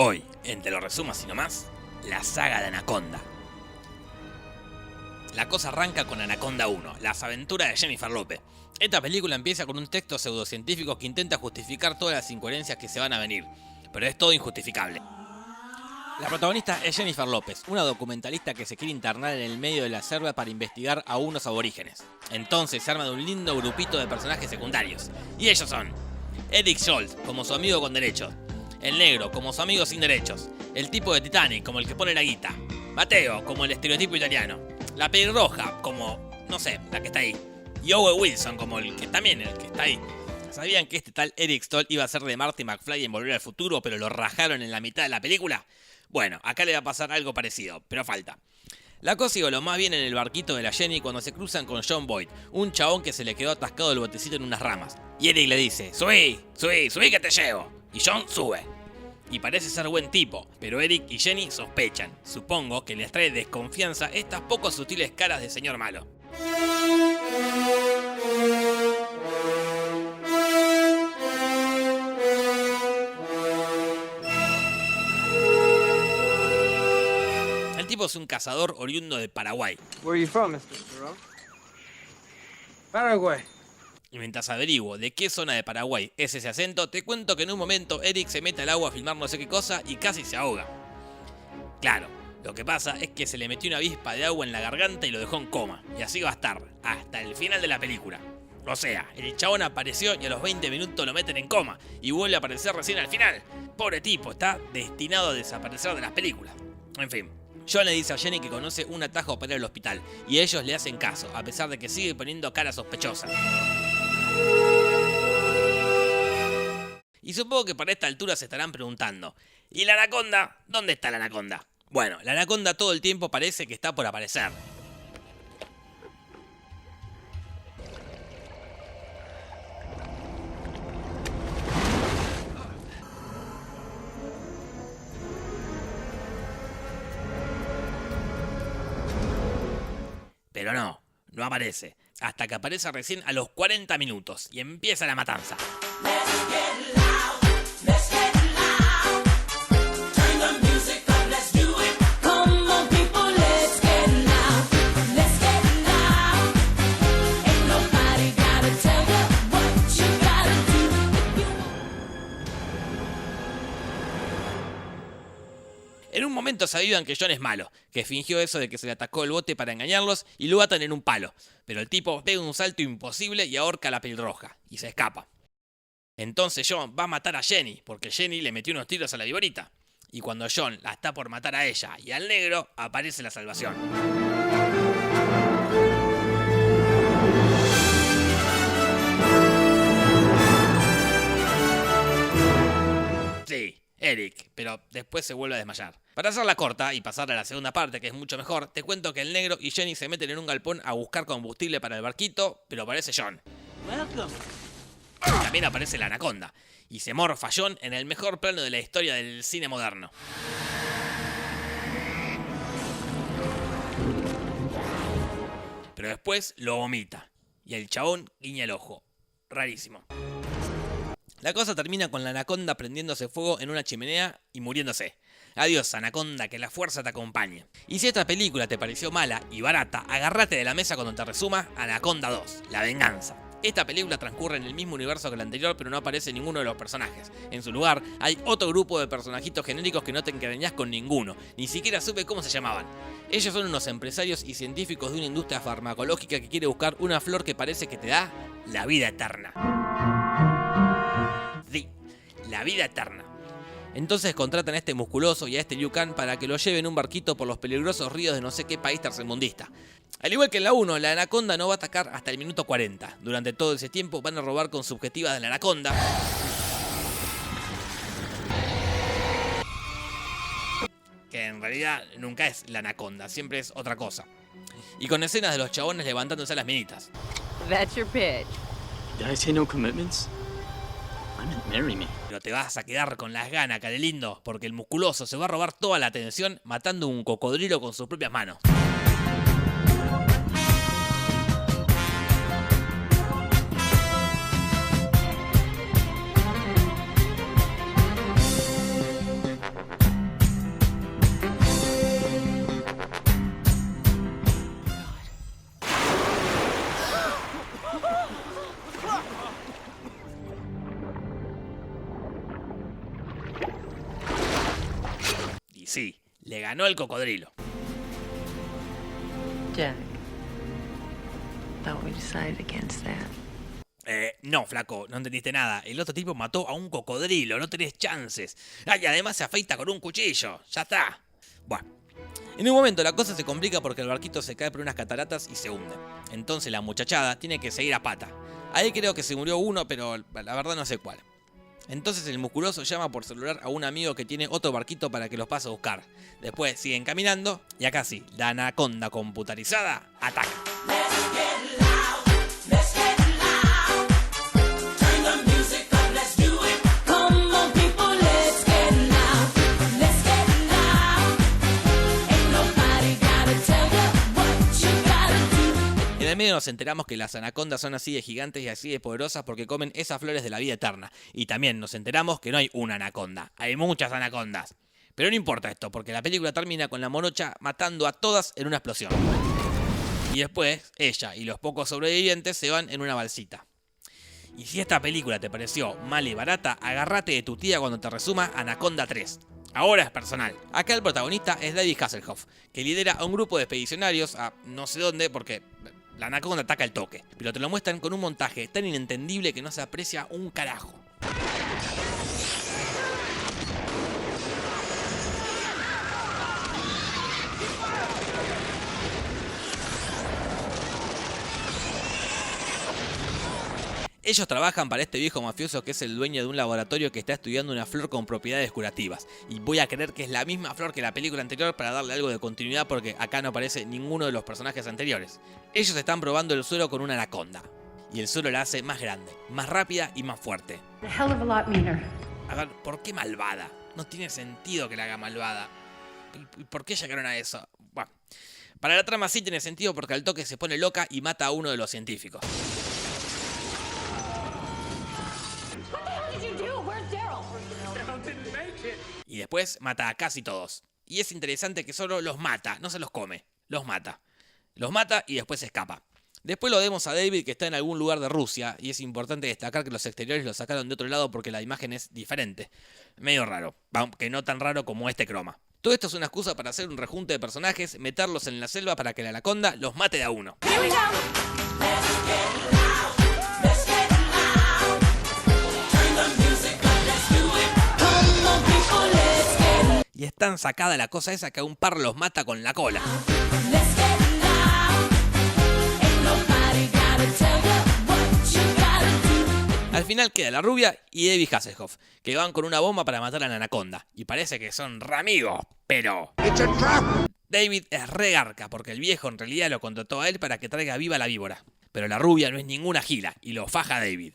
Hoy, en Te lo resumo así nomás, la saga de Anaconda. La cosa arranca con Anaconda 1, las aventuras de Jennifer López. Esta película empieza con un texto pseudocientífico que intenta justificar todas las incoherencias que se van a venir, pero es todo injustificable. La protagonista es Jennifer López, una documentalista que se quiere internar en el medio de la selva para investigar a unos aborígenes. Entonces se arma de un lindo grupito de personajes secundarios, y ellos son Eric Stoltz, como su amigo con derechos, el negro, como su amigo sin derechos, el tipo de Titanic, como el que pone la guita, Mateo, como el estereotipo italiano, la pelirroja, como, no sé, la que está ahí, y Owen Wilson, como el que también el que está ahí. ¿Sabían que este tal Eric Stoltz iba a ser de Marty McFly en Volver al Futuro, pero lo rajaron en la mitad de la película? Bueno, acá le va a pasar algo parecido, pero falta. La cosa iba lo más bien en el barquito de la Jenny cuando se cruzan con Jon Voight, un chabón que se le quedó atascado el botecito en unas ramas. Y Eric le dice, subí que te llevo. Y Jon sube. Y parece ser buen tipo, pero Eric y Jenny sospechan. Supongo que les trae desconfianza estas poco sutiles caras de señor malo. El tipo es un cazador oriundo de Paraguay. Where are you from, Mr. Jerome? Paraguay. Y mientras averiguo de qué zona de Paraguay es ese acento, te cuento que en un momento Eric se mete al agua a filmar no sé qué cosa y casi se ahoga. Claro, lo que pasa es que se le metió una avispa de agua en la garganta y lo dejó en coma. Y así va a estar, hasta el final de la película. O sea, el chabón apareció y a los 20 minutos lo meten en coma y vuelve a aparecer recién al final. Pobre tipo, está destinado a desaparecer de las películas. En fin. Jon le dice a Jenny que conoce un atajo para ir al hospital y ellos le hacen caso, a pesar de que sigue poniendo cara sospechosa. Y supongo que para esta altura se estarán preguntando, ¿y la anaconda? ¿Dónde está la anaconda? Bueno, la anaconda todo el tiempo parece que está por aparecer. Pero no aparece. Hasta que aparece recién a los 40 minutos y empieza la matanza. En un momento se avivan que Jon es malo, que fingió eso de que se le atacó el bote para engañarlos y lo atan en un palo. Pero el tipo pega un salto imposible y ahorca a la pelirroja, y se escapa. Entonces Jon va a matar a Jenny, porque Jenny le metió unos tiros a la viborita. Y cuando Jon la está por matar a ella y al negro, aparece la salvación. Sí, Eric, pero después se vuelve a desmayar. Para hacerla corta y pasar a la segunda parte, que es mucho mejor, te cuento que el negro y Jenny se meten en un galpón a buscar combustible para el barquito, pero aparece Jon. También aparece la anaconda, y se morfa Jon en el mejor plano de la historia del cine moderno. Pero después lo vomita, y el chabón guiña el ojo. Rarísimo. La cosa termina con la anaconda prendiéndose fuego en una chimenea y muriéndose. Adiós, anaconda, que la fuerza te acompañe. Y si esta película te pareció mala y barata, agárrate de la mesa cuando te resuma Anaconda 2, La Venganza. Esta película transcurre en el mismo universo que la anterior, pero no aparece ninguno de los personajes. En su lugar, hay otro grupo de personajitos genéricos que no te encariñás con ninguno. Ni siquiera supe cómo se llamaban. Ellos son unos empresarios y científicos de una industria farmacológica que quiere buscar una flor que parece que te da la vida eterna. Sí, la vida eterna. Entonces contratan a este musculoso y a este Liu Kang para que lo lleven en un barquito por los peligrosos ríos de no sé qué país tercermundista. Al igual que en la 1, la anaconda no va a atacar hasta el minuto 40. Durante todo ese tiempo van a robar con subjetivas de la anaconda. Que en realidad nunca es la anaconda, siempre es otra cosa. Y con escenas de los chabones levantándose a las minitas. That's your pitch. Did I say no commitments? I meant marry me. Pero te vas a quedar con las ganas, carelindo, porque el musculoso se va a robar toda la atención matando un cocodrilo con sus propias manos. sí, le ganó el cocodrilo. Jack, thought we decided against that. No, flaco, no entendiste nada. El otro tipo mató a un cocodrilo, no tenés chances. Y además se afeita con un cuchillo. Ya está. Bueno. En un momento la cosa se complica porque el barquito se cae por unas cataratas y se hunde. Entonces la muchachada tiene que seguir a pata. Ahí creo que se murió uno, pero la verdad no sé cuál. Entonces el musculoso llama por celular a un amigo que tiene otro barquito para que los pase a buscar. Después siguen caminando y acá sí, la anaconda computarizada ataca. En el medio nos enteramos que las anacondas son así de gigantes y así de poderosas porque comen esas flores de la vida eterna. Y también nos enteramos que no hay una anaconda, hay muchas anacondas. Pero no importa esto, porque la película termina con la morocha matando a todas en una explosión. Y después, ella y los pocos sobrevivientes se van en una balsita. Y si esta película te pareció mala y barata, agárrate de tu tía cuando te resuma Anaconda 3. Ahora es personal. Acá el protagonista es David Hasselhoff, que lidera a un grupo de expedicionarios a no sé dónde porque la anaconda ataca el toque. Pero te lo muestran con un montaje tan inentendible que no se aprecia un carajo. Ellos trabajan para este viejo mafioso que es el dueño de un laboratorio que está estudiando una flor con propiedades curativas. Y voy a creer que es la misma flor que la película anterior para darle algo de continuidad porque acá no aparece ninguno de los personajes anteriores. Ellos están probando el suero con una anaconda. Y el suero la hace más grande, más rápida y más fuerte. A ver, ¿por qué malvada? No tiene sentido que la haga malvada. ¿Y por qué llegaron a eso? Bueno, para la trama sí tiene sentido porque al toque se pone loca y mata a uno de los científicos. Y después mata a casi todos. Y es interesante que solo los mata, no se los come, los mata. Los mata y después se escapa. Después lo vemos a David que está en algún lugar de Rusia y es importante destacar que los exteriores lo sacaron de otro lado porque la imagen es diferente. Medio raro, aunque no tan raro como este croma. Todo esto es una excusa para hacer un rejunte de personajes, meterlos en la selva para que la anaconda los mate de a uno. Y es tan sacada la cosa esa que a un par los mata con la cola. Al final queda la rubia y David Hasselhoff, que van con una bomba para matar a la anaconda. Y parece que son re amigos, pero... David es re garca, porque el viejo en realidad lo contrató a él para que traiga viva la víbora. Pero la rubia no es ninguna gila, y lo faja a David.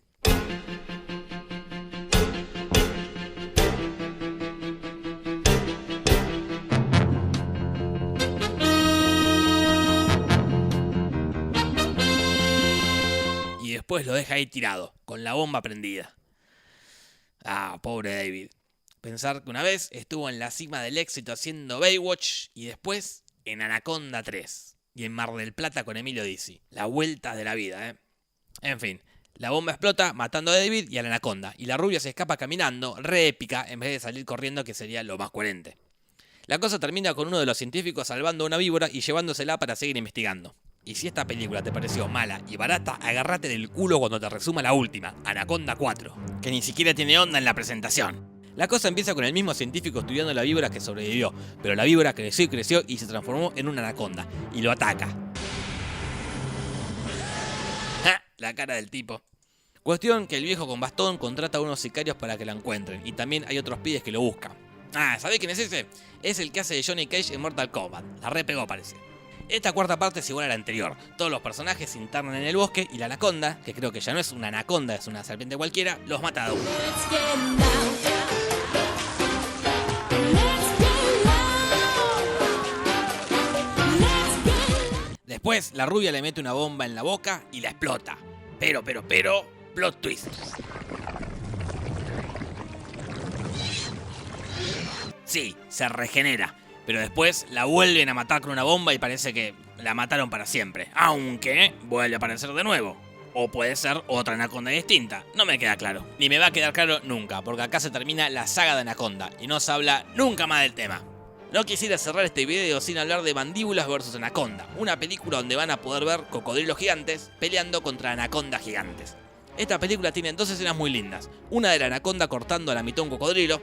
Después lo deja ahí tirado, con la bomba prendida. Ah, pobre David. Pensar que una vez estuvo en la cima del éxito haciendo Baywatch y después en Anaconda 3 y en Mar del Plata con Emilio Dizzy. La vuelta de la vida, ¿eh? En fin, la bomba explota matando a David y a la anaconda y la rubia se escapa caminando, re épica, en vez de salir corriendo que sería lo más coherente. La cosa termina con uno de los científicos salvando a una víbora y llevándosela para seguir investigando. Y si esta película te pareció mala y barata, agárrate del culo cuando te resuma la última, Anaconda 4, que ni siquiera tiene onda en la presentación. La cosa empieza con el mismo científico estudiando la víbora que sobrevivió, pero la víbora creció y creció y se transformó en una anaconda, y lo ataca. ¡Ja! La cara del tipo. Cuestión que el viejo con bastón contrata a unos sicarios para que la encuentren, y también hay otros pibes que lo buscan. Ah, ¿sabés quién es ese? Es el que hace de Johnny Cage en Mortal Kombat, la repegó parece. Esta cuarta parte es igual a la anterior. Todos los personajes se internan en el bosque y la anaconda, que creo que ya no es una anaconda, es una serpiente cualquiera, los mata a uno. Después, la rubia le mete una bomba en la boca y la explota. Pero, plot twist. Sí, se regenera. Pero después la vuelven a matar con una bomba y parece que la mataron para siempre. Aunque vuelve a aparecer de nuevo. O puede ser otra anaconda distinta. No me queda claro. Ni me va a quedar claro nunca, porque acá se termina la saga de Anaconda y no se habla nunca más del tema. No quisiera cerrar este video sin hablar de Mandíbulas vs Anaconda, una película donde van a poder ver cocodrilos gigantes peleando contra anacondas gigantes. Esta película tiene dos escenas muy lindas, una de la anaconda cortando a la mitad un cocodrilo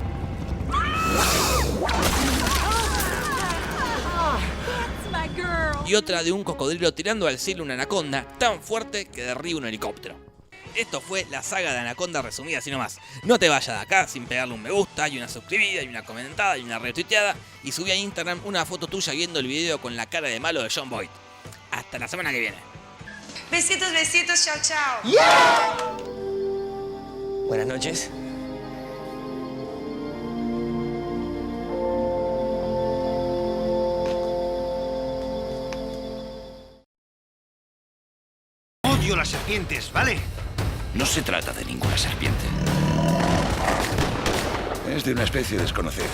y otra de un cocodrilo tirando al cielo una anaconda tan fuerte que derriba un helicóptero. Esto fue la saga de Anaconda resumida así nomás. No te vayas de acá sin pegarle un me gusta, y una suscribida, y una comentada, y una retuiteada, y subí a Instagram una foto tuya viendo el video con la cara de malo de Jon Voight. Hasta la semana que viene. Besitos, besitos, chao, chao. ¡Yeah! Buenas noches. Odio las serpientes, ¿vale? No se trata de ninguna serpiente. Es de una especie desconocida.